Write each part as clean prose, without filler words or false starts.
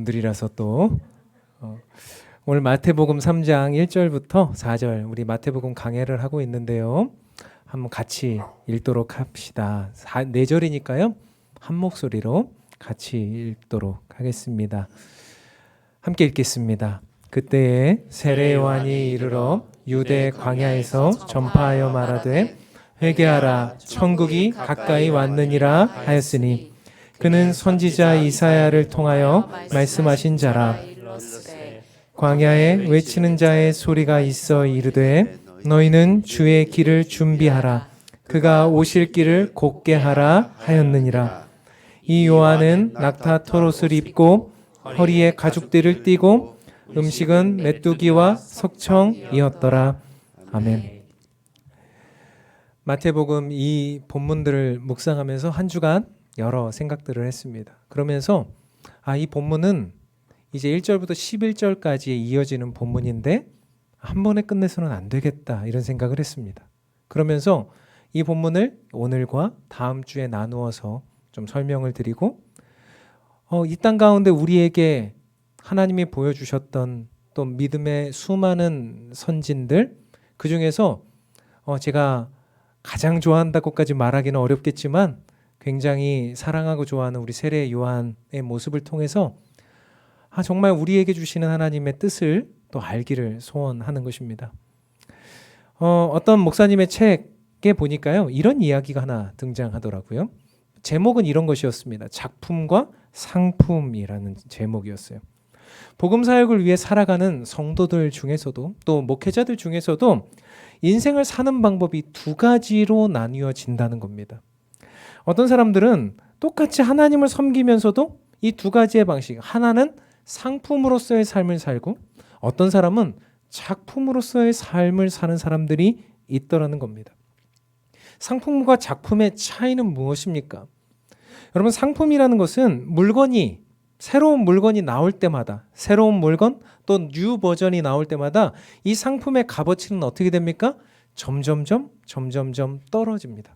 분들이라서 또 오늘 마태복음 3장 1절부터 4절 우리 마태복음 강해를 하고 있는데요. 한번 같이 읽도록 합시다. 4절이니까요. 한 목소리로 같이 읽도록 하겠습니다. 함께 읽겠습니다. 그때에 세례 요한이 이르러 유대 광야에서 전파하여 말하되 회개하라 천국이 가까이 왔느니라 하였으니 그는 선지자 이사야를 통하여 말씀하신 자라. 광야에 외치는 자의 소리가 있어 이르되 너희는 주의 길을 준비하라. 그가 오실 길을 곧게 하라 하였느니라. 이 요한은 낙타 토롯을 입고 허리에 가죽띠를 띠고 음식은 메뚜기와 석청이었더라. 아멘. 마태복음 이 본문들을 묵상하면서 한 주간 여러 생각들을 했습니다. 그러면서 이 본문은 이제 1절부터 11절까지 이어지는 본문인데 한 번에 끝내서는 안 되겠다 이런 생각을 했습니다. 그러면서 이 본문을 오늘과 다음 주에 나누어서 좀 설명을 드리고 이 땅 가운데 우리에게 하나님이 보여주셨던 또 믿음의 수많은 선진들 그 중에서 제가 가장 좋아한다고까지 말하기는 어렵겠지만 굉장히 사랑하고 좋아하는 우리 세례 요한의 모습을 통해서 정말 우리에게 주시는 하나님의 뜻을 또 알기를 소원하는 것입니다. 어떤 목사님의 책에 보니까요 이런 이야기가 하나 등장하더라고요. 제목은 이런 것이었습니다. 작품과 상품이라는 제목이었어요. 복음 사역을 위해 살아가는 성도들 중에서도 또 목회자들 중에서도 인생을 사는 방법이 두 가지로 나뉘어진다는 겁니다. 어떤 사람들은 똑같이 하나님을 섬기면서도 이 두 가지의 방식, 하나는 상품으로서의 삶을 살고 어떤 사람은 작품으로서의 삶을 사는 사람들이 있더라는 겁니다. 상품과 작품의 차이는 무엇입니까? 여러분, 상품이라는 것은 새로운 물건이 나올 때마다 새로운 물건 또 뉴 버전이 나올 때마다 이 상품의 값어치는 어떻게 됩니까? 점점점 떨어집니다.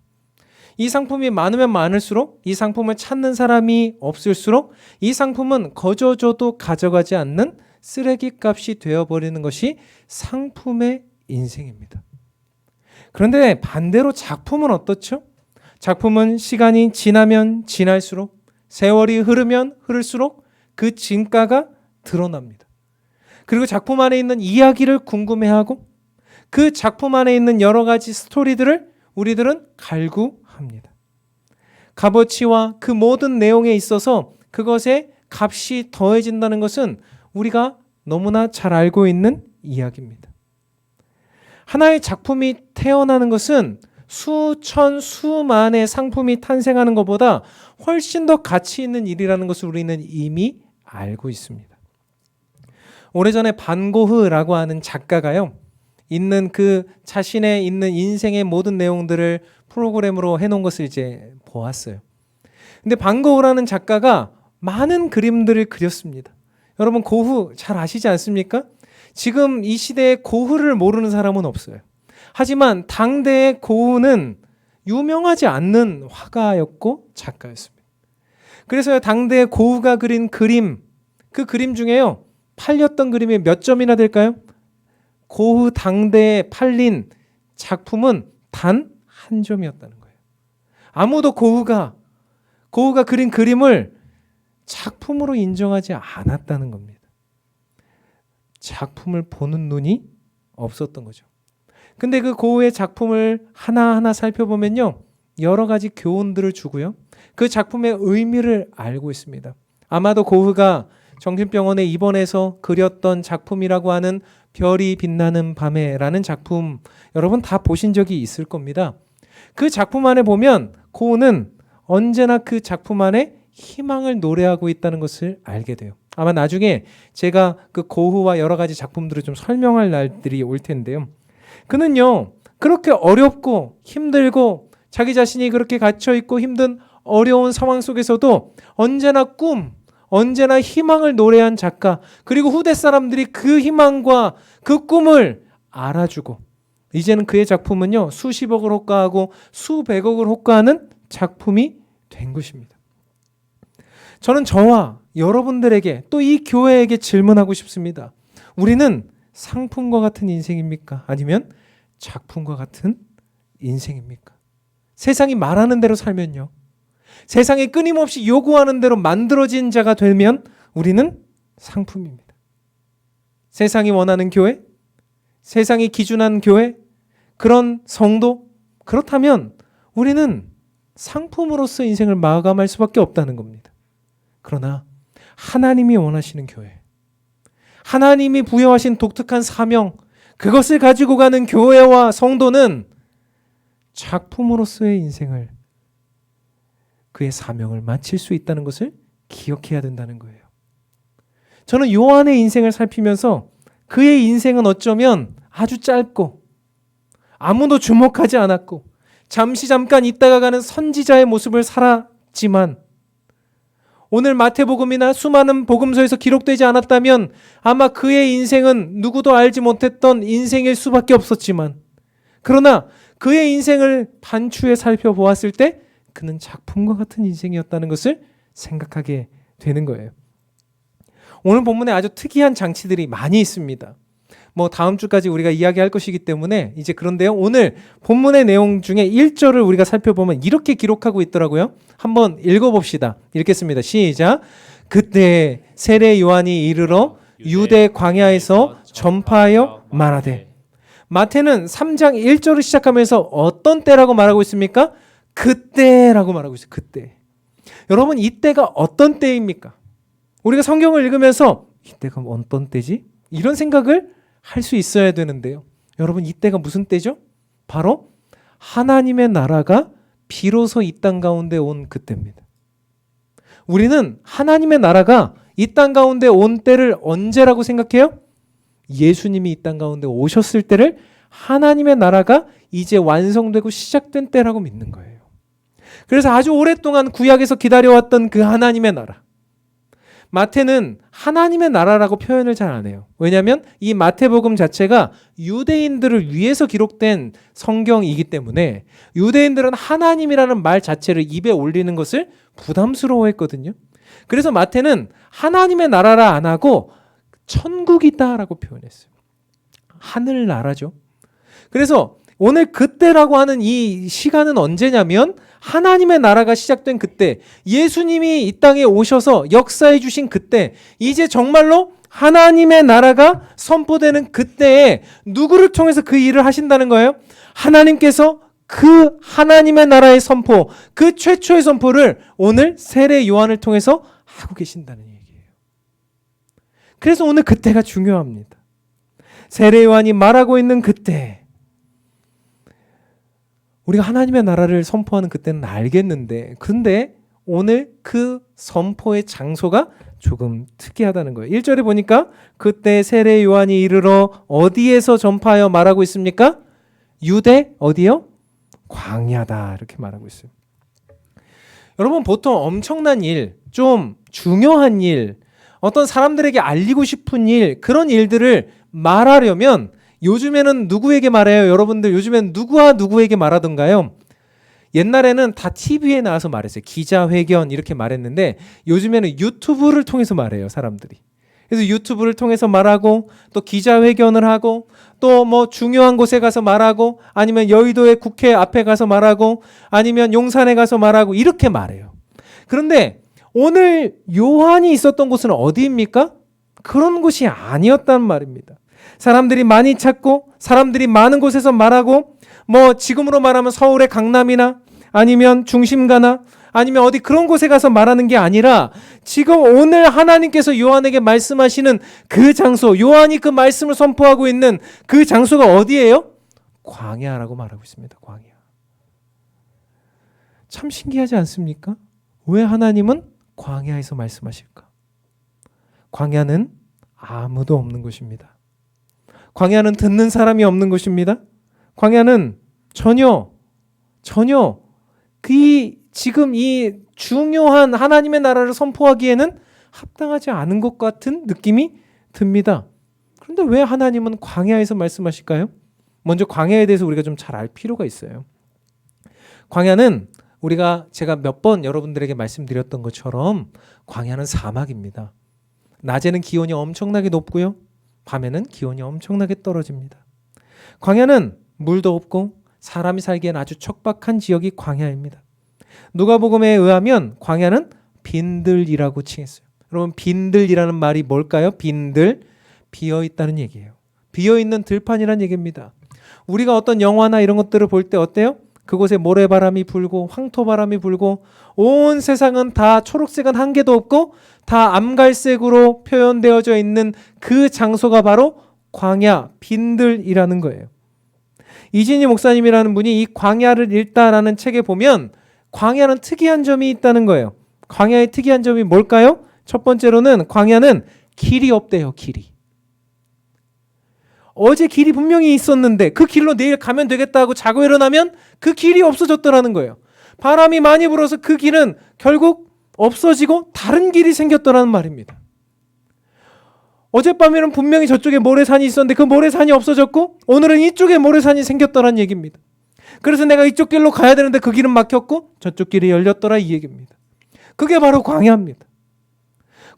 이 상품이 많으면 많을수록 이 상품을 찾는 사람이 없을수록 이 상품은 거저줘도 가져가지 않는 쓰레기값이 되어버리는 것이 상품의 인생입니다. 그런데 반대로 작품은 어떻죠? 작품은 시간이 지나면 지날수록 세월이 흐르면 흐를수록 그 진가가 드러납니다. 그리고 작품 안에 있는 이야기를 궁금해하고 그 작품 안에 있는 여러 가지 스토리들을 우리들은 갈구합니다. 값어치와 그 모든 내용에 있어서 그것에 값이 더해진다는 것은 우리가 너무나 잘 알고 있는 이야기입니다. 하나의 작품이 태어나는 것은 수천 수만의 상품이 탄생하는 것보다 훨씬 더 가치 있는 일이라는 것을 우리는 이미 알고 있습니다. 오래전에 반 고흐라고 하는 작가가요, 자신의 있는 인생의 모든 내용들을 프로그램으로 해놓은 것을 이제 보았어요. 근데 반 고흐라는 작가가 많은 그림들을 그렸습니다. 여러분, 고흐 잘 아시지 않습니까? 지금 이 시대에 고흐를 모르는 사람은 없어요. 하지만 당대의 고흐는 유명하지 않는 화가였고 작가였습니다. 그래서 당대의 고흐가 그린 그림, 그 그림 중에요, 팔렸던 그림이 몇 점이나 될까요? 고흐 당대에 팔린 작품은 단 한 점이었다는 거예요. 아무도 고흐가 그린 그림을 작품으로 인정하지 않았다는 겁니다. 작품을 보는 눈이 없었던 거죠. 근데 그 고흐의 작품을 하나하나 살펴보면요, 여러 가지 교훈들을 주고요, 그 작품의 의미를 알고 있습니다. 아마도 고흐가 정신병원에 입원해서 그렸던 작품이라고 하는 별이 빛나는 밤에라는 작품, 여러분 다 보신 적이 있을 겁니다. 그 작품 안에 보면 고흐는 언제나 그 작품 안에 희망을 노래하고 있다는 것을 알게 돼요. 아마 나중에 제가 그 고흐와 여러 가지 작품들을 좀 설명할 날들이 올 텐데요. 그는요, 그렇게 어렵고 힘들고 자기 자신이 그렇게 갇혀있고 힘든 어려운 상황 속에서도 언제나 희망을 노래한 작가, 그리고 후대 사람들이 그 희망과 그 꿈을 알아주고 이제는 그의 작품은요, 수십억을 호가하고 수백억을 호가하는 작품이 된 것입니다. 저는 저와 여러분들에게 또 이 교회에게 질문하고 싶습니다. 우리는 상품과 같은 인생입니까? 아니면 작품과 같은 인생입니까? 세상이 말하는 대로 살면요. 세상이 끊임없이 요구하는 대로 만들어진 자가 되면 우리는 상품입니다. 세상이 원하는 교회, 세상이 기준한 교회, 그런 성도, 그렇다면 우리는 상품으로서 인생을 마감할 수밖에 없다는 겁니다. 그러나 하나님이 원하시는 교회, 하나님이 부여하신 독특한 사명, 그것을 가지고 가는 교회와 성도는 작품으로서의 인생을, 그의 사명을 마칠 수 있다는 것을 기억해야 된다는 거예요. 저는 요한의 인생을 살피면서 그의 인생은 어쩌면 아주 짧고 아무도 주목하지 않았고 잠깐 있다가 가는 선지자의 모습을 살았지만, 오늘 마태복음이나 수많은 복음서에서 기록되지 않았다면 아마 그의 인생은 누구도 알지 못했던 인생일 수밖에 없었지만, 그러나 그의 인생을 반추에 살펴보았을 때 그는 작품과 같은 인생이었다는 것을 생각하게 되는 거예요. 오늘 본문에 아주 특이한 장치들이 많이 있습니다. 다음 주까지 우리가 이야기할 것이기 때문에 이제, 그런데요, 오늘 본문의 내용 중에 1절을 우리가 살펴보면 이렇게 기록하고 있더라고요. 한번 읽어봅시다. 읽겠습니다. 시작. 그때 세례 요한이 이르러 유대 광야에서 전파하여 말하되. 마태는 3장 1절을 시작하면서 어떤 때라고 말하고 있습니까? 그때라고 말하고 있어요. 그때. 여러분, 이때가 어떤 때입니까? 우리가 성경을 읽으면서 이때가 어떤 때지? 이런 생각을 할 수 있어야 되는데요. 여러분, 이때가 무슨 때죠? 바로 하나님의 나라가 비로소 이 땅 가운데 온 그때입니다. 우리는 하나님의 나라가 이 땅 가운데 온 때를 언제라고 생각해요? 예수님이 이 땅 가운데 오셨을 때를 하나님의 나라가 이제 완성되고 시작된 때라고 믿는 거예요. 그래서 아주 오랫동안 구약에서 기다려왔던 그 하나님의 나라, 마태는 하나님의 나라라고 표현을 잘 안 해요. 왜냐하면 이 마태복음 자체가 유대인들을 위해서 기록된 성경이기 때문에 유대인들은 하나님이라는 말 자체를 입에 올리는 것을 부담스러워했거든요. 그래서 마태는 하나님의 나라라 안 하고 천국이다라고 표현했어요. 하늘나라죠. 그래서 오늘 그때라고 하는 이 시간은 언제냐면 하나님의 나라가 시작된 그때, 예수님이 이 땅에 오셔서 역사해 주신 그때, 이제 정말로 하나님의 나라가 선포되는 그때에 누구를 통해서 그 일을 하신다는 거예요? 하나님께서 그 하나님의 나라의 선포, 그 최초의 선포를 오늘 세례 요한을 통해서 하고 계신다는 얘기예요. 그래서 오늘 그때가 중요합니다. 세례 요한이 말하고 있는 그때, 우리가 하나님의 나라를 선포하는 그때는 알겠는데, 근데 오늘 그 선포의 장소가 조금 특이하다는 거예요. 1절에 보니까 그때 세례 요한이 이르러 어디에서 전파하여 말하고 있습니까? 유대 어디요? 광야다, 이렇게 말하고 있어요. 여러분, 보통 엄청난 일, 좀 중요한 일, 어떤 사람들에게 알리고 싶은 일, 그런 일들을 말하려면 요즘에는 누구에게 말해요? 여러분들 요즘에는 누구와 누구에게 말하던가요? 옛날에는 다 TV에 나와서 말했어요. 기자회견 이렇게 말했는데 요즘에는 유튜브를 통해서 말해요, 사람들이. 그래서 유튜브를 통해서 말하고, 또 기자회견을 하고, 또 중요한 곳에 가서 말하고, 아니면 여의도의 국회 앞에 가서 말하고, 아니면 용산에 가서 말하고, 이렇게 말해요. 그런데 오늘 요한이 있었던 곳은 어디입니까? 그런 곳이 아니었단 말입니다. 사람들이 많이 찾고 사람들이 많은 곳에서 말하고, 지금으로 말하면 서울의 강남이나 아니면 중심가나 아니면 어디 그런 곳에 가서 말하는 게 아니라, 지금 오늘 하나님께서 요한에게 말씀하시는 그 장소, 요한이 그 말씀을 선포하고 있는 그 장소가 어디예요? 광야라고 말하고 있습니다. 광야. 참 신기하지 않습니까? 왜 하나님은 광야에서 말씀하실까? 광야는 아무도 없는 곳입니다. 광야는 듣는 사람이 없는 곳입니다. 광야는 전혀 지금 이 중요한 하나님의 나라를 선포하기에는 합당하지 않은 것 같은 느낌이 듭니다. 그런데 왜 하나님은 광야에서 말씀하실까요? 먼저 광야에 대해서 우리가 좀 잘 알 필요가 있어요. 광야는 제가 몇 번 여러분들에게 말씀드렸던 것처럼 광야는 사막입니다. 낮에는 기온이 엄청나게 높고요. 밤에는 기온이 엄청나게 떨어집니다. 광야는 물도 없고 사람이 살기엔 아주 척박한 지역이 광야입니다. 누가복음에 의하면 광야는 빈들이라고 칭했어요. 여러분, 빈들이라는 말이 뭘까요? 빈들, 비어있다는 얘기예요. 비어있는 들판이라는 얘기입니다. 우리가 어떤 영화나 이런 것들을 볼 때 어때요? 그곳에 모래바람이 불고 황토바람이 불고 온 세상은 다 초록색은 한 개도 없고 다 암갈색으로 표현되어져 있는 그 장소가 바로 광야, 빈들이라는 거예요. 이진희 목사님이라는 분이 이 광야를 읽다라는 책에 보면 광야는 특이한 점이 있다는 거예요. 광야의 특이한 점이 뭘까요? 첫 번째로는 광야는 길이 없대요. 길이. 어제 길이 분명히 있었는데 그 길로 내일 가면 되겠다 하고 자고 일어나면 그 길이 없어졌더라는 거예요. 바람이 많이 불어서 그 길은 결국 없어지고 다른 길이 생겼더라는 말입니다. 어젯밤에는 분명히 저쪽에 모래산이 있었는데 그 모래산이 없어졌고 오늘은 이쪽에 모래산이 생겼더라는 얘기입니다. 그래서 내가 이쪽 길로 가야 되는데 그 길은 막혔고 저쪽 길이 열렸더라 이 얘기입니다. 그게 바로 광야입니다.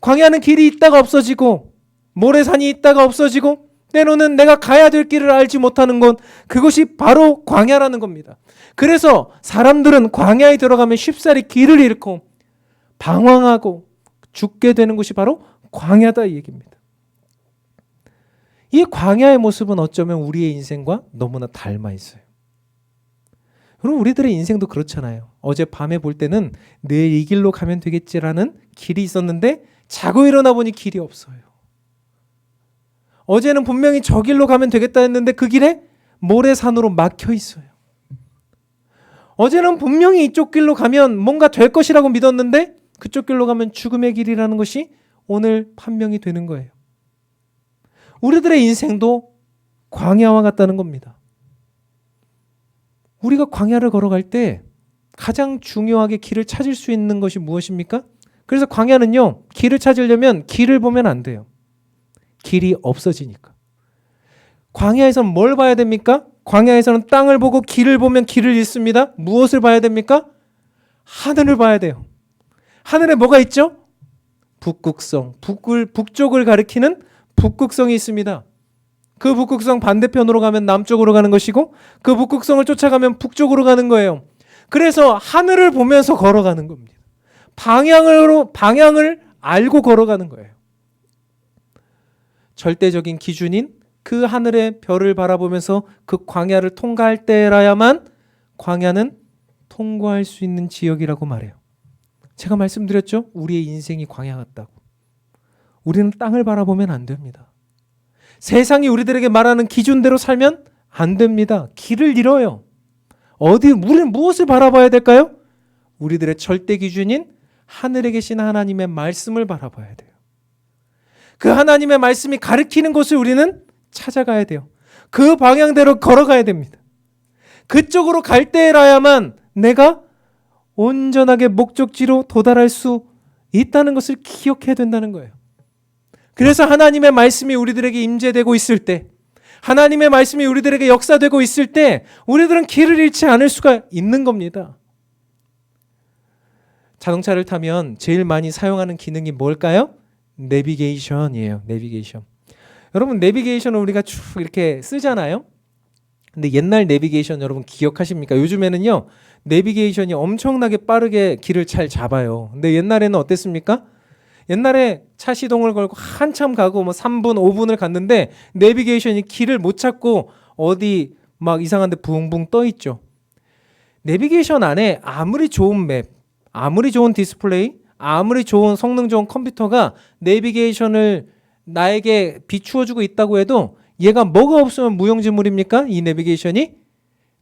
광야는 길이 있다가 없어지고 모래산이 있다가 없어지고 때로는 내가 가야 될 길을 알지 못하는 건 그것이 바로 광야라는 겁니다. 그래서 사람들은 광야에 들어가면 쉽사리 길을 잃고 방황하고 죽게 되는 곳이 바로 광야다 이 얘기입니다. 이 광야의 모습은 어쩌면 우리의 인생과 너무나 닮아 있어요. 여러분, 우리들의 인생도 그렇잖아요. 어제 밤에 볼 때는 내일 이 길로 가면 되겠지라는 길이 있었는데 자고 일어나 보니 길이 없어요. 어제는 분명히 저 길로 가면 되겠다 했는데 그 길에 모래산으로 막혀 있어요. 어제는 분명히 이쪽 길로 가면 뭔가 될 것이라고 믿었는데 그쪽 길로 가면 죽음의 길이라는 것이 오늘 판명이 되는 거예요. 우리들의 인생도 광야와 같다는 겁니다. 우리가 광야를 걸어갈 때 가장 중요하게 길을 찾을 수 있는 것이 무엇입니까? 그래서 광야는요, 길을 찾으려면 길을 보면 안 돼요. 길이 없어지니까. 광야에서는 뭘 봐야 됩니까? 광야에서는 땅을 보고 길을 보면 길을 잃습니다. 무엇을 봐야 됩니까? 하늘을 봐야 돼요. 하늘에 뭐가 있죠? 북극성, 북쪽을 가리키는 북극성이 있습니다. 그 북극성 반대편으로 가면 남쪽으로 가는 것이고 그 북극성을 쫓아가면 북쪽으로 가는 거예요. 그래서 하늘을 보면서 걸어가는 겁니다. 방향을 알고 걸어가는 거예요. 절대적인 기준인 그 하늘의 별을 바라보면서 그 광야를 통과할 때라야만 광야는 통과할 수 있는 지역이라고 말해요. 제가 말씀드렸죠? 우리의 인생이 광야 같다고. 우리는 땅을 바라보면 안 됩니다. 세상이 우리들에게 말하는 기준대로 살면 안 됩니다. 길을 잃어요. 우리는 무엇을 바라봐야 될까요? 우리들의 절대 기준인 하늘에 계신 하나님의 말씀을 바라봐야 돼요. 그 하나님의 말씀이 가리키는 곳을 우리는 찾아가야 돼요. 그 방향대로 걸어가야 됩니다. 그쪽으로 갈 때라야만 내가 온전하게 목적지로 도달할 수 있다는 것을 기억해야 된다는 거예요. 그래서 하나님의 말씀이 우리들에게 임재되고 있을 때, 하나님의 말씀이 우리들에게 역사되고 있을 때 우리들은 길을 잃지 않을 수가 있는 겁니다. 자동차를 타면 제일 많이 사용하는 기능이 뭘까요? 내비게이션이에요. 내비게이션. 여러분, 내비게이션을 우리가 쭉 이렇게 쓰잖아요. 근데 옛날 내비게이션 여러분 기억하십니까? 요즘에는요, 내비게이션이 엄청나게 빠르게 길을 잘 잡아요. 근데 옛날에는 어땠습니까? 옛날에 차 시동을 걸고 한참 가고 3분, 5분을 갔는데 내비게이션이 길을 못 찾고 어디 막 이상한 데 붕붕 떠 있죠. 내비게이션 안에 아무리 좋은 맵, 아무리 좋은 디스플레이, 아무리 좋은 성능 좋은 컴퓨터가 내비게이션을 나에게 비추어주고 있다고 해도 얘가 뭐가 없으면 무용지물입니까? 이 내비게이션이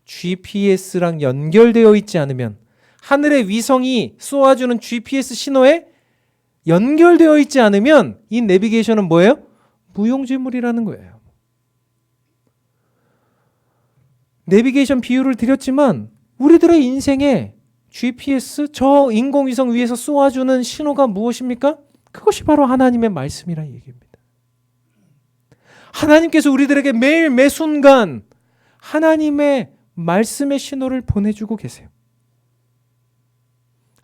GPS랑 연결되어 있지 않으면, 하늘의 위성이 쏘아주는 GPS 신호에 연결되어 있지 않으면 이 내비게이션은 뭐예요? 무용지물이라는 거예요. 내비게이션 비유를 드렸지만 우리들의 인생에 GPS, 저 인공위성 위에서 쏘아주는 신호가 무엇입니까? 그것이 바로 하나님의 말씀이라는 얘기입니다. 하나님께서 우리들에게 매일 매 순간 하나님의 말씀의 신호를 보내주고 계세요.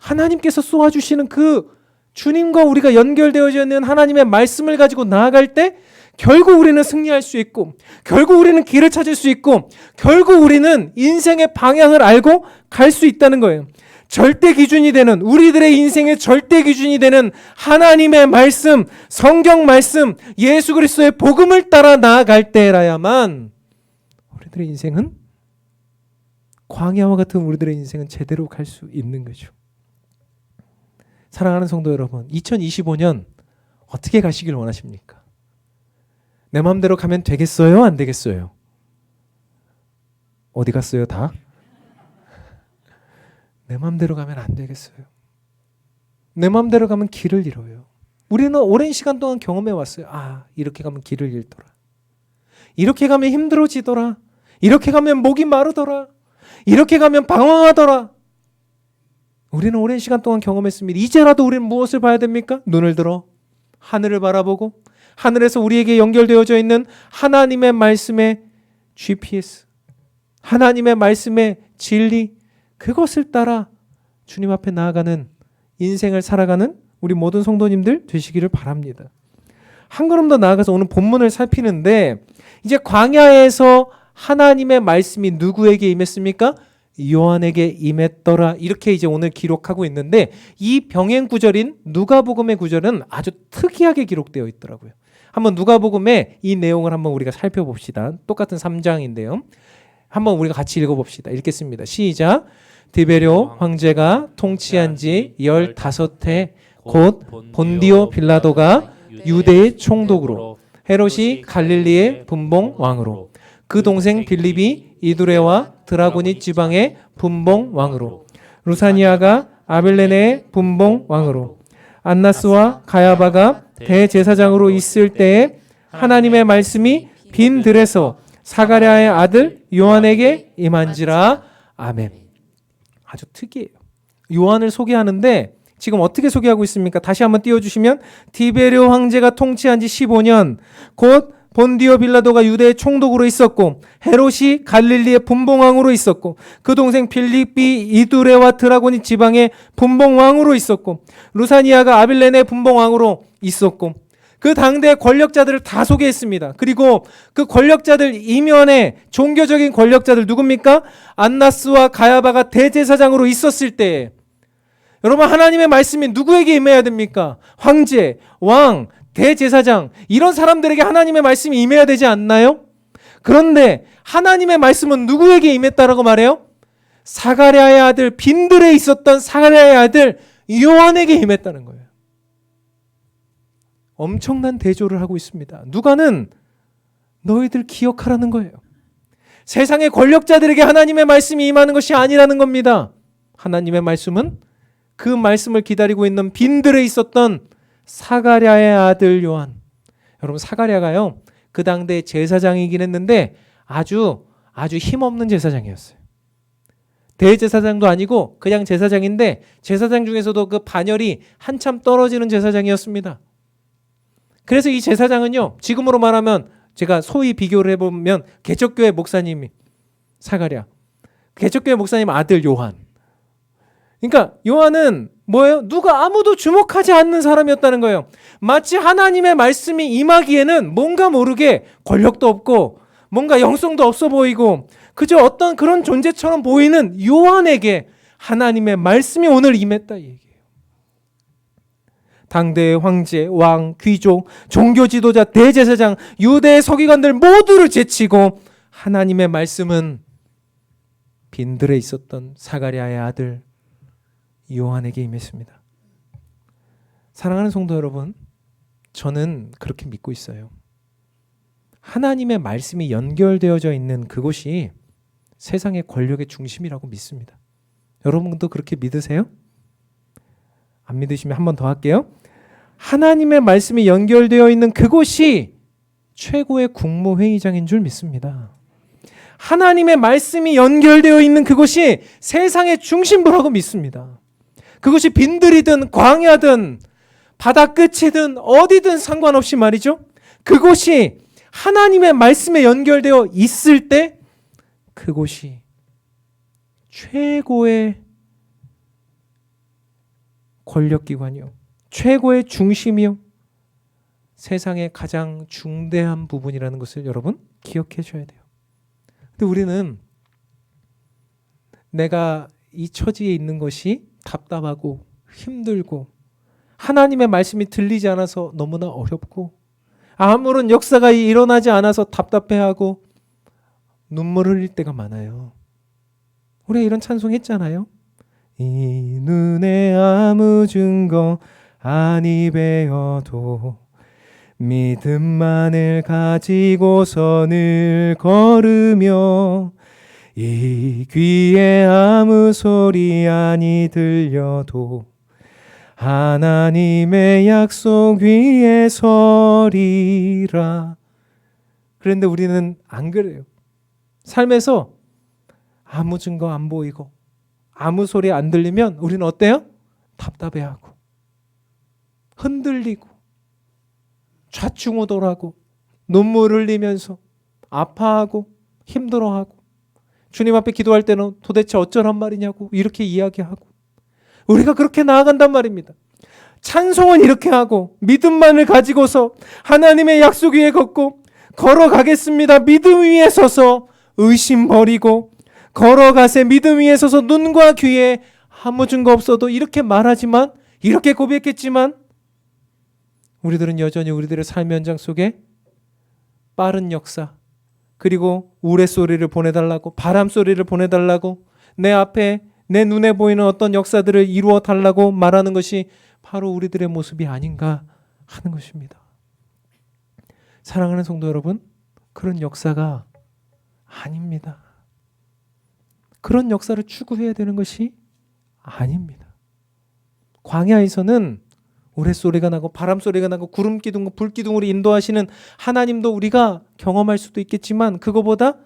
하나님께서 쏘아주시는 그 주님과 우리가 연결되어져 있는 하나님의 말씀을 가지고 나아갈 때 결국 우리는 승리할 수 있고, 결국 우리는 길을 찾을 수 있고, 결국 우리는 인생의 방향을 알고 갈 수 있다는 거예요. 절대 기준이 되는, 우리들의 인생의 절대 기준이 되는 하나님의 말씀, 성경 말씀, 예수 그리스도의 복음을 따라 나아갈 때라야만 우리들의 인생은, 광야와 같은 우리들의 인생은 제대로 갈 수 있는 거죠. 사랑하는 성도 여러분, 2025년 어떻게 가시길 원하십니까? 내 마음대로 가면 되겠어요? 안 되겠어요? 어디 갔어요 다? 내 마음대로 가면 안 되겠어요. 내 마음대로 가면 길을 잃어요. 우리는 오랜 시간 동안 경험해 왔어요. 아, 이렇게 가면 길을 잃더라. 이렇게 가면 힘들어지더라. 이렇게 가면 목이 마르더라. 이렇게 가면 방황하더라. 우리는 오랜 시간 동안 경험했습니다. 이제라도 우리는 무엇을 봐야 됩니까? 눈을 들어 하늘을 바라보고, 하늘에서 우리에게 연결되어져 있는 하나님의 말씀의 GPS, 하나님의 말씀의 진리, 그것을 따라 주님 앞에 나아가는 인생을 살아가는 우리 모든 성도님들 되시기를 바랍니다. 한 걸음 더 나아가서 오늘 본문을 살피는데, 이제 광야에서 하나님의 말씀이 누구에게 임했습니까? 요한에게 임했더라. 이렇게 이제 오늘 기록하고 있는데, 이 병행 구절인 누가복음의 구절은 아주 특이하게 기록되어 있더라고요. 한번 누가복음의 이 내용을 한번 우리가 살펴봅시다. 똑같은 3장인데요. 한번 우리가 같이 읽어봅시다. 읽겠습니다. 시작. 디베료 황제가 통치한 지 15해 곧 본디오 빌라도가 유대의 총독으로, 헤롯이 갈릴리의 분봉 왕으로, 그 동생 빌립이 이두레와 드라고니 지방의 분봉 왕으로, 루사니아가 아빌레네의 분봉 왕으로, 안나스와 가야바가 대제사장으로 있을 때에 하나님의 말씀이 빈 들에서 사가랴의 아들 요한에게 임한지라. 아멘. 아주 특이해요. 요한을 소개하는데 지금 어떻게 소개하고 있습니까? 다시 한번 띄워주시면, 디베료 황제가 통치한 지 15년 곧 본디오 빌라도가 유대의 총독으로 있었고, 헤롯이 갈릴리의 분봉왕으로 있었고, 그 동생 빌립이 이두레와 드라고니 지방의 분봉왕으로 있었고, 루사니아가 아빌레네 분봉왕으로 있었고, 그 당대 권력자들을 다 소개했습니다. 그리고 그 권력자들 이면에 종교적인 권력자들 누굽니까? 안나스와 가야바가 대제사장으로 있었을 때, 여러분, 하나님의 말씀이 누구에게 임해야 됩니까? 황제, 왕, 대제사장, 이런 사람들에게 하나님의 말씀이 임해야 되지 않나요? 그런데 하나님의 말씀은 누구에게 임했다라고 말해요? 사가랴의 아들, 빈들에 있었던 사가랴의 아들 요한에게 임했다는 거예요. 엄청난 대조를 하고 있습니다. 누가는 너희들 기억하라는 거예요. 세상의 권력자들에게 하나님의 말씀이 임하는 것이 아니라는 겁니다. 하나님의 말씀은 그 말씀을 기다리고 있는 빈들에 있었던 사가랴의 아들 요한. 여러분, 사가랴가요, 그 당대 제사장이긴 했는데 아주 힘없는 제사장이었어요. 대제사장도 아니고 그냥 제사장인데, 제사장 중에서도 그 반열이 한참 떨어지는 제사장이었습니다. 그래서 이 제사장은요, 지금으로 말하면 제가 소위 비교를 해보면 개척교회 목사님이 사가랴, 개척교회 목사님 아들 요한. 그러니까 요한은 뭐예요? 누가 아무도 주목하지 않는 사람이었다는 거예요. 마치 하나님의 말씀이 임하기에는 뭔가 모르게 권력도 없고 뭔가 영성도 없어 보이고 그저 어떤 그런 존재처럼 보이는 요한에게 하나님의 말씀이 오늘 임했다 이 얘기예요. 당대의 황제, 왕, 귀족, 종교 지도자, 대제사장, 유대의 서기관들 모두를 제치고 하나님의 말씀은 빈들에 있었던 사가랴의 아들 요한에게 임했습니다. 사랑하는 성도 여러분, 저는 그렇게 믿고 있어요. 하나님의 말씀이 연결되어져 있는 그곳이 세상의 권력의 중심이라고 믿습니다. 여러분도 그렇게 믿으세요? 안 믿으시면 한 번 더 할게요. 하나님의 말씀이 연결되어 있는 그곳이 최고의 국무회의장인 줄 믿습니다. 하나님의 말씀이 연결되어 있는 그곳이 세상의 중심부라고 믿습니다. 그것이 빈들이든 광야든 바다 끝이든 어디든 상관없이 말이죠. 그곳이 하나님의 말씀에 연결되어 있을 때 그곳이 최고의 권력기관이요, 최고의 중심이요, 세상의 가장 중대한 부분이라는 것을 여러분 기억해 줘야 돼요. 근데 우리는 내가 이 처지에 있는 것이 답답하고 힘들고 하나님의 말씀이 들리지 않아서 너무나 어렵고 아무런 역사가 일어나지 않아서 답답해하고 눈물 흘릴 때가 많아요. 우리가 이런 찬송했잖아요. 이 눈에 아무 증거 아니 배어도 믿음만을 가지고서 늘 걸으며 이 귀에 아무 소리 아니 들려도 하나님의 약속 위에 서리라. 그런데 우리는 안 그래요. 삶에서 아무 증거 안 보이고 아무 소리 안 들리면 우리는 어때요? 답답해하고 흔들리고 좌충우돌하고 눈물 흘리면서 아파하고 힘들어하고 주님 앞에 기도할 때는 도대체 어쩌란 말이냐고 이렇게 이야기하고 우리가 그렇게 나아간단 말입니다. 찬송은 이렇게 하고 믿음만을 가지고서 하나님의 약속 위에 걷고 걸어가겠습니다. 믿음 위에 서서 의심 버리고 걸어가세 믿음 위에 서서 눈과 귀에 아무 증거 없어도 이렇게 말하지만 이렇게 고백했지만 우리들은 여전히 우리들의 삶의 현장 속에 빠른 역사 그리고 우레소리를 보내달라고 바람 소리를 보내달라고 내 앞에 내 눈에 보이는 어떤 역사들을 이루어 달라고 말하는 것이 바로 우리들의 모습이 아닌가 하는 것입니다. 사랑하는 성도 여러분, 그런 역사가 아닙니다. 그런 역사를 추구해야 되는 것이 아닙니다. 광야에서는 우레소리가 나고 바람소리가 나고 구름기둥, 불기둥으로 인도하시는 하나님도 우리가 경험할 수도 있겠지만 그거보다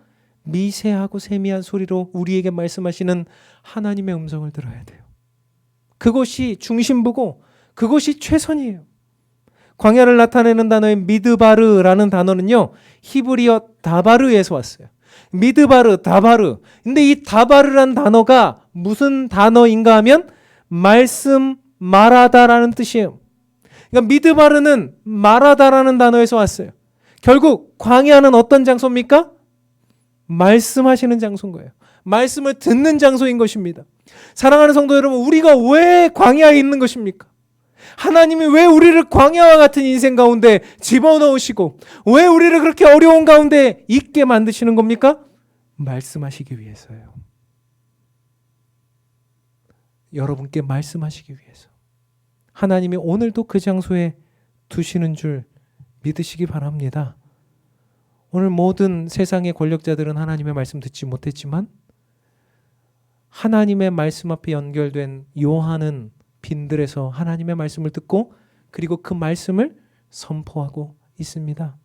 미세하고 세미한 소리로 우리에게 말씀하시는 하나님의 음성을 들어야 돼요. 그것이 중심부고 그것이 최선이에요. 광야를 나타내는 단어의 미드바르라는 단어는요, 히브리어 다바르에서 왔어요. 미드바르, 다바르. 근데 이 다바르라는 단어가 무슨 단어인가 하면 말씀 말하다라는 뜻이에요. 그러니까 미드바르는 말하다라는 단어에서 왔어요. 결국 광야는 어떤 장소입니까? 말씀하시는 장소인 거예요. 말씀을 듣는 장소인 것입니다. 사랑하는 성도 여러분, 우리가 왜 광야에 있는 것입니까? 하나님이 왜 우리를 광야와 같은 인생 가운데 집어넣으시고 왜 우리를 그렇게 어려운 가운데 있게 만드시는 겁니까? 말씀하시기 위해서예요. 여러분께 말씀하시기 위해서. 하나님이 오늘도 그 장소에 두시는 줄 믿으시기 바랍니다. 오늘 모든 세상의 권력자들은 하나님의 말씀 듣지 못했지만 하나님의 말씀 앞에 연결된 요한은 빈들에서 하나님의 말씀을 듣고 그리고 그 말씀을 선포하고 있습니다.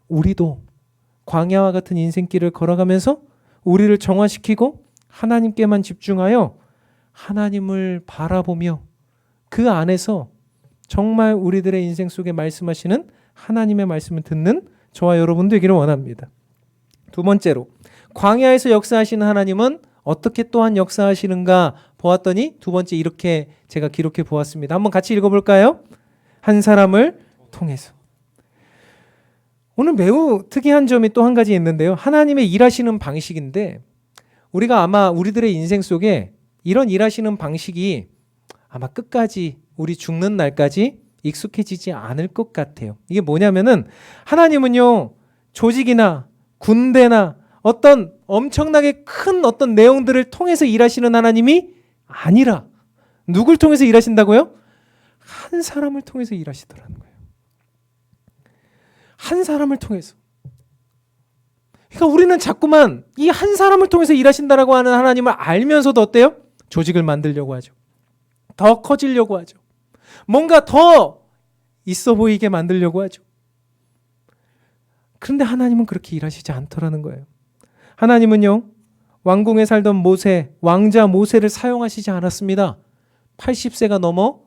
우리도 광야와 같은 인생길을 걸어가면서 우리를 정화시키고 하나님께만 집중하여 하나님을 바라보며 그 안에서 정말 우리들의 인생 속에 말씀하시는 하나님의 말씀을 듣는 저와 여러분 되기를 원합니다. 두 번째로, 광야에서 역사하시는 하나님은 어떻게 또한 역사하시는가 보았더니 두 번째 이렇게 제가 기록해 보았습니다. 한번 같이 읽어볼까요? 한 사람을 통해서. 오늘 매우 특이한 점이 또 한 가지 있는데요. 하나님의 일하시는 방식인데 우리가 아마 우리들의 인생 속에 이런 일하시는 방식이 아마 끝까지 우리 죽는 날까지 익숙해지지 않을 것 같아요. 이게 뭐냐면은 하나님은요, 조직이나 군대나 어떤 엄청나게 큰 어떤 내용들을 통해서 일하시는 하나님이 아니라 누굴 통해서 일하신다고요? 한 사람을 통해서 일하시더라는 거예요. 한 사람을 통해서. 그러니까 우리는 자꾸만 이 한 사람을 통해서 일하신다라고 하는 하나님을 알면서도 어때요? 조직을 만들려고 하죠. 더 커지려고 하죠. 뭔가 더 있어 보이게 만들려고 하죠. 그런데 하나님은 그렇게 일하시지 않더라는 거예요. 하나님은요, 왕궁에 살던 모세, 왕자 모세를 사용하시지 않았습니다. 80세가 넘어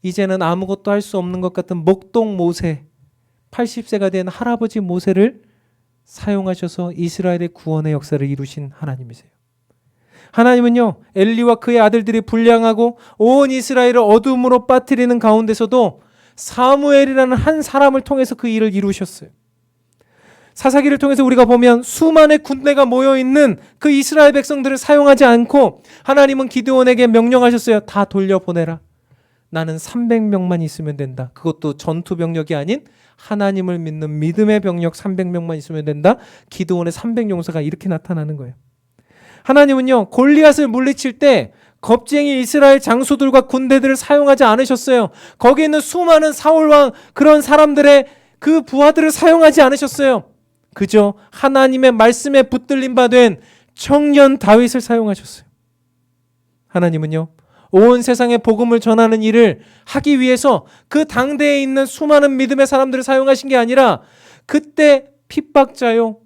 이제는 아무것도 할 수 없는 것 같은 목동 모세, 80세가 된 할아버지 모세를 사용하셔서 이스라엘의 구원의 역사를 이루신 하나님이세요. 하나님은요, 엘리와 그의 아들들이 불량하고 온 이스라엘을 어둠으로 빠뜨리는 가운데서도 사무엘이라는 한 사람을 통해서 그 일을 이루셨어요. 사사기를 통해서 우리가 보면 수만의 군대가 모여있는 그 이스라엘 백성들을 사용하지 않고 하나님은 기드온에게 명령하셨어요. 다 돌려보내라. 나는 300명만 있으면 된다. 그것도 전투 병력이 아닌 하나님을 믿는 믿음의 병력 300명만 있으면 된다. 기드온의 300용사가 이렇게 나타나는 거예요. 하나님은요, 골리앗을 물리칠 때 겁쟁이 이스라엘 장수들과 군대들을 사용하지 않으셨어요. 거기 있는 수많은 사울왕 그런 사람들의 그 부하들을 사용하지 않으셨어요. 그저 하나님의 말씀에 붙들림 바 된 청년 다윗을 사용하셨어요. 하나님은요, 온 세상에 복음을 전하는 일을 하기 위해서 그 당대에 있는 수많은 믿음의 사람들을 사용하신 게 아니라 그때 핍박자요,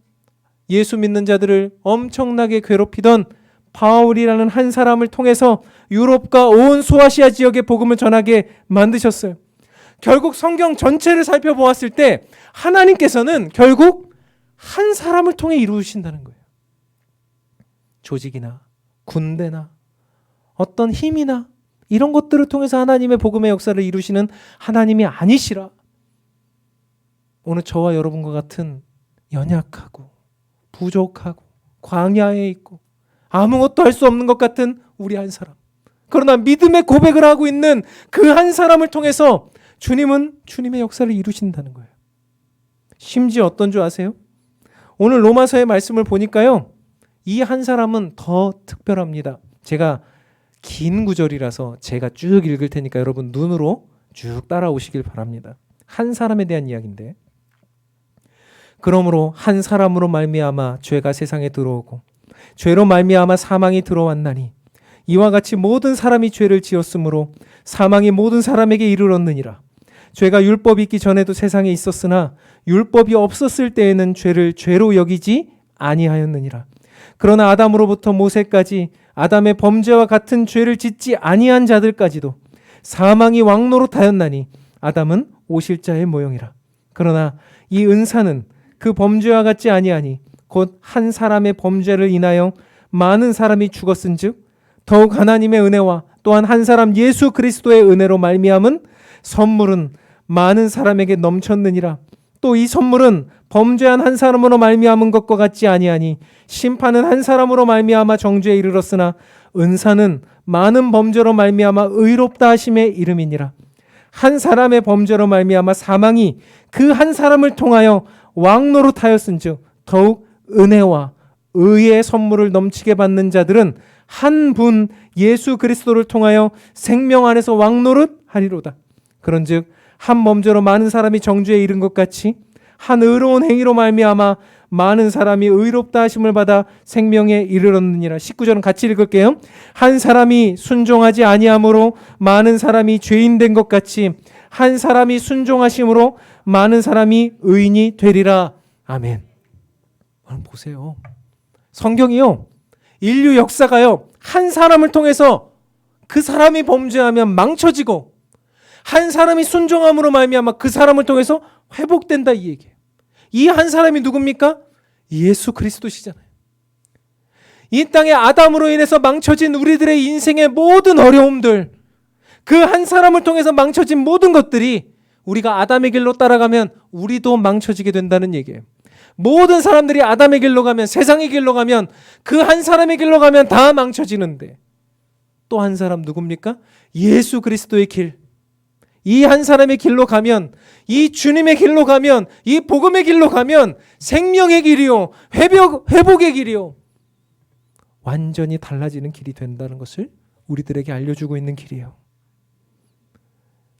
예수 믿는 자들을 엄청나게 괴롭히던 바울이라는 한 사람을 통해서 유럽과 온 소아시아 지역에 복음을 전하게 만드셨어요. 결국 성경 전체를 살펴보았을 때 하나님께서는 결국 한 사람을 통해 이루신다는 거예요. 조직이나 군대나 어떤 힘이나 이런 것들을 통해서 하나님의 복음의 역사를 이루시는 하나님이 아니시라. 오늘 저와 여러분과 같은 연약하고 부족하고 광야에 있고 아무것도 할 수 없는 것 같은 우리 한 사람, 그러나 믿음의 고백을 하고 있는 그 한 사람을 통해서 주님은 주님의 역사를 이루신다는 거예요. 심지어 어떤 줄 아세요? 오늘 로마서의 말씀을 보니까요, 이 한 사람은 더 특별합니다. 제가 긴 구절이라서 제가 쭉 읽을 테니까 여러분 눈으로 쭉 따라오시길 바랍니다. 한 사람에 대한 이야기인데, 그러므로 한 사람으로 말미암아 죄가 세상에 들어오고 죄로 말미암아 사망이 들어왔나니 이와 같이 모든 사람이 죄를 지었으므로 사망이 모든 사람에게 이르렀느니라. 죄가 율법이 있기 전에도 세상에 있었으나 율법이 없었을 때에는 죄를 죄로 여기지 아니하였느니라. 그러나 아담으로부터 모세까지 아담의 범죄와 같은 죄를 짓지 아니한 자들까지도 사망이 왕노릇하였나니 아담은 오실자의 모형이라. 그러나 이 은사는 그 범죄와 같지 아니하니 곧 한 사람의 범죄를 인하여 많은 사람이 죽었은즉 더욱 하나님의 은혜와 또한 한 사람 예수 그리스도의 은혜로 말미암은 선물은 많은 사람에게 넘쳤느니라. 또 이 선물은 범죄한 한 사람으로 말미암은 것과 같지 아니하니 심판은 한 사람으로 말미암아 정죄에 이르렀으나 은사는 많은 범죄로 말미암아 의롭다 하심의 이름이니라. 한 사람의 범죄로 말미암아 사망이 그 한 사람을 통하여 왕노릇하였은즉 더욱 은혜와 의의 선물을 넘치게 받는 자들은 한 분 예수 그리스도를 통하여 생명 안에서 왕노릇하리로다. 그런즉 한 범죄로 많은 사람이 정죄에 이른 것 같이 한 의로운 행위로 말미암아 많은 사람이 의롭다 하심을 받아 생명에 이르렀느니라. 19절은 같이 읽을게요. 한 사람이 순종하지 아니함으로 많은 사람이 죄인 된 것 같이 한 사람이 순종하심으로 많은 사람이 의인이 되리라. 아멘. 여러분 보세요. 성경이요, 인류 역사가요, 한 사람을 통해서 그 사람이 범죄하면 망쳐지고 한 사람이 순종함으로 말미암아 그 사람을 통해서 회복된다, 이 얘기예요. 이 한 사람이 누굽니까? 예수 그리스도시잖아요. 이 땅에 아담으로 인해서 망쳐진 우리들의 인생의 모든 어려움들, 그 한 사람을 통해서 망쳐진 모든 것들이 우리가 아담의 길로 따라가면 우리도 망쳐지게 된다는 얘기예요. 모든 사람들이 아담의 길로 가면, 세상의 길로 가면, 그 한 사람의 길로 가면 다 망쳐지는데 또 한 사람 누굽니까? 예수 그리스도의 길. 이 한 사람의 길로 가면, 이 주님의 길로 가면, 이 복음의 길로 가면 생명의 길이요, 회복의 길이요, 완전히 달라지는 길이 된다는 것을 우리들에게 알려주고 있는 길이에요.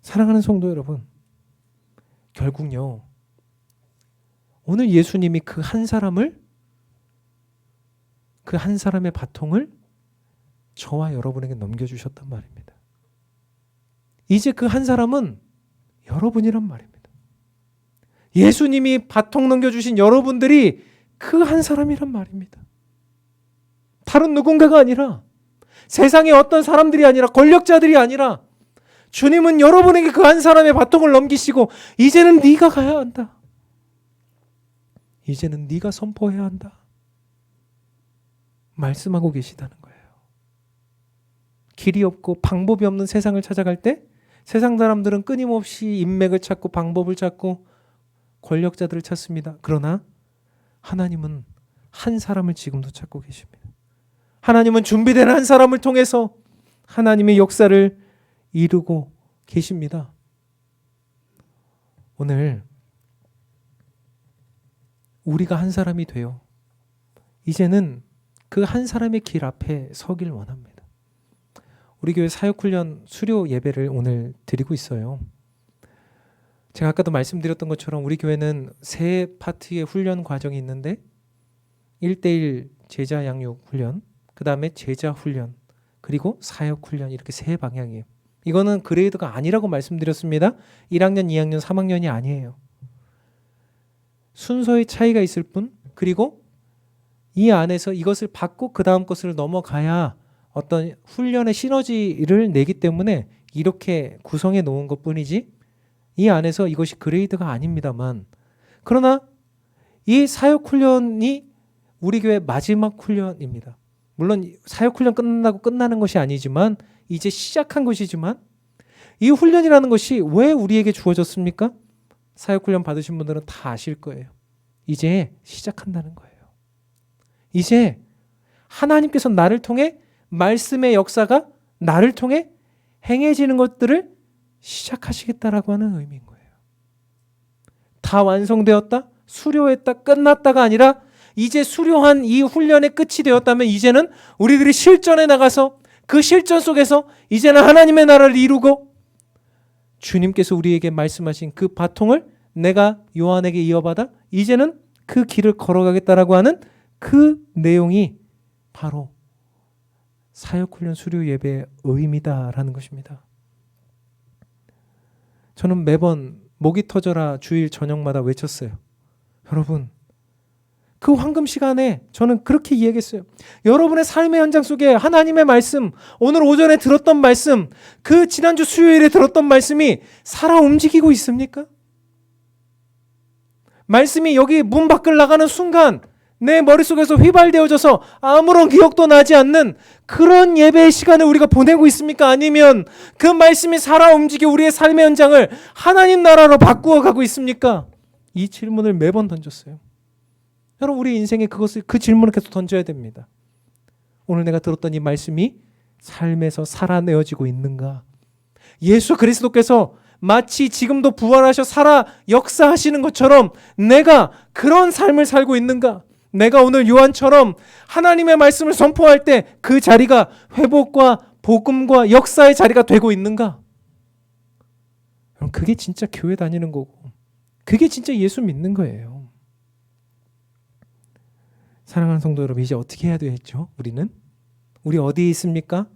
사랑하는 성도 여러분, 결국요, 오늘 예수님이 그 한 사람을, 그 한 사람의 바통을 저와 여러분에게 넘겨주셨단 말입니다. 이제 그 한 사람은 여러분이란 말입니다. 예수님이 바통 넘겨주신 여러분들이 그 한 사람이란 말입니다. 다른 누군가가 아니라, 세상의 어떤 사람들이 아니라, 권력자들이 아니라, 주님은 여러분에게 그 한 사람의 바통을 넘기시고 이제는 네가 가야 한다. 이제는 네가 선포해야 한다. 말씀하고 계시다는 거예요. 길이 없고 방법이 없는 세상을 찾아갈 때 세상 사람들은 끊임없이 인맥을 찾고 방법을 찾고 권력자들을 찾습니다. 그러나 하나님은 한 사람을 지금도 찾고 계십니다. 하나님은 준비된 한 사람을 통해서 하나님의 역사를 이루고 계십니다. 오늘 우리가 한 사람이 되어 이제는 그 한 사람의 길 앞에 서길 원합니다. 우리 교회 사역훈련 수료 예배를 오늘 드리고 있어요. 제가 아까도 말씀드렸던 것처럼 우리 교회는 세 파트의 훈련 과정이 있는데 1:1 제자 양육 훈련, 그 다음에 제자 훈련, 그리고 사역 훈련, 이렇게 세 방향이에요. 이거는 그레이드가 아니라고 말씀드렸습니다. 1학년, 2학년, 3학년이 아니에요. 순서의 차이가 있을 뿐, 그리고 이 안에서 이것을 받고 그 다음 것을 넘어가야 어떤 훈련의 시너지를 내기 때문에 이렇게 구성해 놓은 것뿐이지 이 안에서 이것이 그레이드가 아닙니다만, 그러나 이 사역 훈련이 우리 교회 마지막 훈련입니다. 물론 사역 훈련 끝난다고 끝나는 것이 아니지만 이제 시작한 것이지만, 이 훈련이라는 것이 왜 우리에게 주어졌습니까? 사역 훈련 받으신 분들은 다 아실 거예요. 이제 시작한다는 거예요. 이제 하나님께서 나를 통해 말씀의 역사가 나를 통해 행해지는 것들을 시작하시겠다라고 하는 의미인 거예요. 다 완성되었다, 수료했다, 끝났다가 아니라 이제 수료한 이 훈련의 끝이 되었다면 이제는 우리들이 실전에 나가서 그 실전 속에서 이제는 하나님의 나라를 이루고 주님께서 우리에게 말씀하신 그 바통을 내가 요한에게 이어받아 이제는 그 길을 걸어가겠다라고 하는 그 내용이 바로 사역훈련 수료 예배의 의미다라는 것입니다. 저는 매번 목이 터져라 주일 저녁마다 외쳤어요. 여러분, 그 황금 시간에 저는 그렇게 이야기했어요. 여러분의 삶의 현장 속에 하나님의 말씀, 오늘 오전에 들었던 말씀, 그 지난주 수요일에 들었던 말씀이 살아 움직이고 있습니까? 말씀이 여기 문 밖을 나가는 순간 내 머릿속에서 휘발되어져서 아무런 기억도 나지 않는 그런 예배의 시간을 우리가 보내고 있습니까? 아니면 그 말씀이 살아 움직여 우리의 삶의 현장을 하나님 나라로 바꾸어 가고 있습니까? 이 질문을 매번 던졌어요. 여러분, 우리 인생에 그 질문을 계속 던져야 됩니다. 오늘 내가 들었던 이 말씀이 삶에서 살아내어지고 있는가? 예수 그리스도께서 마치 지금도 부활하셔 살아 역사하시는 것처럼 내가 그런 삶을 살고 있는가? 내가 오늘 요한처럼 하나님의 말씀을 선포할 때 그 자리가 회복과 복음과 역사의 자리가 되고 있는가? 그게 진짜 교회 다니는 거고, 그게 진짜 예수 믿는 거예요. 사랑하는 성도 여러분, 이제 어떻게 해야 되겠죠? 우리 어디에 있습니까?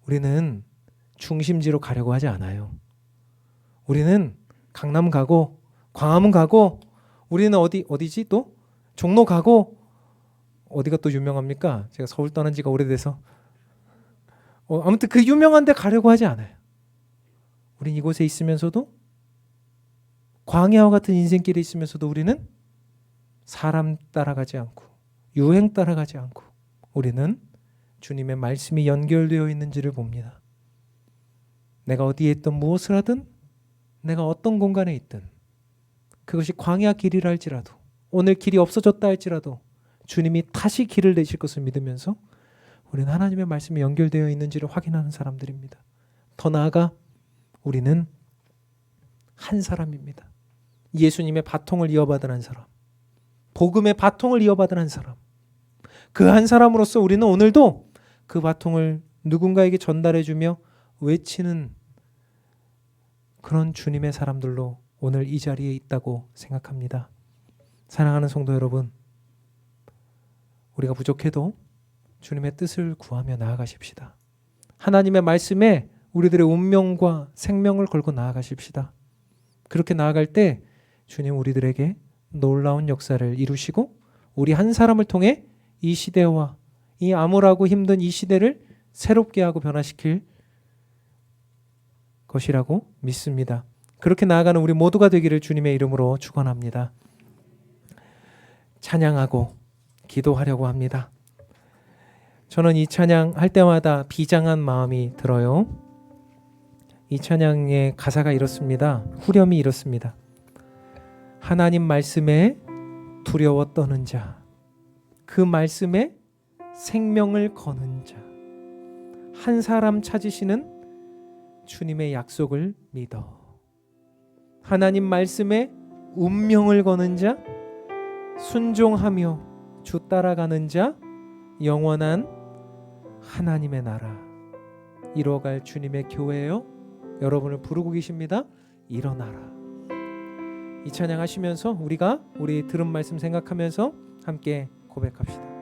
우리는 중심지로 가려고 하지 않아요. 우리는 강남 가고 광화문 가고, 우리는 어디지 또? 종로 가고, 어디가 또 유명합니까? 제가 서울 떠난 지가 오래돼서 아무튼 그 유명한 데 가려고 하지 않아요. 우린 이곳에 있으면서도, 광야와 같은 인생길에 있으면서도 우리는 사람 따라가지 않고 유행 따라가지 않고 우리는 주님의 말씀이 연결되어 있는지를 봅니다. 내가 어디에 있든 무엇을 하든, 내가 어떤 공간에 있든, 그것이 광야 길이라 할지라도, 오늘 길이 없어졌다 할지라도 주님이 다시 길을 내실 것을 믿으면서 우리는 하나님의 말씀이 연결되어 있는지를 확인하는 사람들입니다. 더 나아가 우리는 한 사람입니다. 예수님의 바통을 이어받은 한 사람, 복음의 바통을 이어받은 한 사람, 그 한 사람으로서 우리는 오늘도 그 바통을 누군가에게 전달해주며 외치는 그런 주님의 사람들로 오늘 이 자리에 있다고 생각합니다. 사랑하는 성도 여러분, 우리가 부족해도 주님의 뜻을 구하며 나아가십시다. 하나님의 말씀에 우리들의 운명과 생명을 걸고 나아가십시다. 그렇게 나아갈 때 주님 우리들에게 놀라운 역사를 이루시고 우리 한 사람을 통해 이 시대와 이 암울하고 힘든 이 시대를 새롭게 하고 변화시킬 것이라고 믿습니다. 그렇게 나아가는 우리 모두가 되기를 주님의 이름으로 축원합니다. 찬양하고 기도하려고 합니다. 저는 이 찬양 할 때마다 비장한 마음이 들어요. 이 찬양의 가사가 이렇습니다. 후렴이 이렇습니다. 하나님 말씀에 두려워 떠는 자, 그 말씀에 생명을 거는 자, 한 사람 찾으시는 주님의 약속을 믿어. 하나님 말씀에 운명을 거는 자, 순종하며 주 따라가는 자, 영원한 하나님의 나라 이뤄갈 주님의 교회요. 여러분을 부르고 계십니다. 일어나라. 이 찬양 하시면서 우리가 우리 들은 말씀 생각하면서 함께 고백합시다.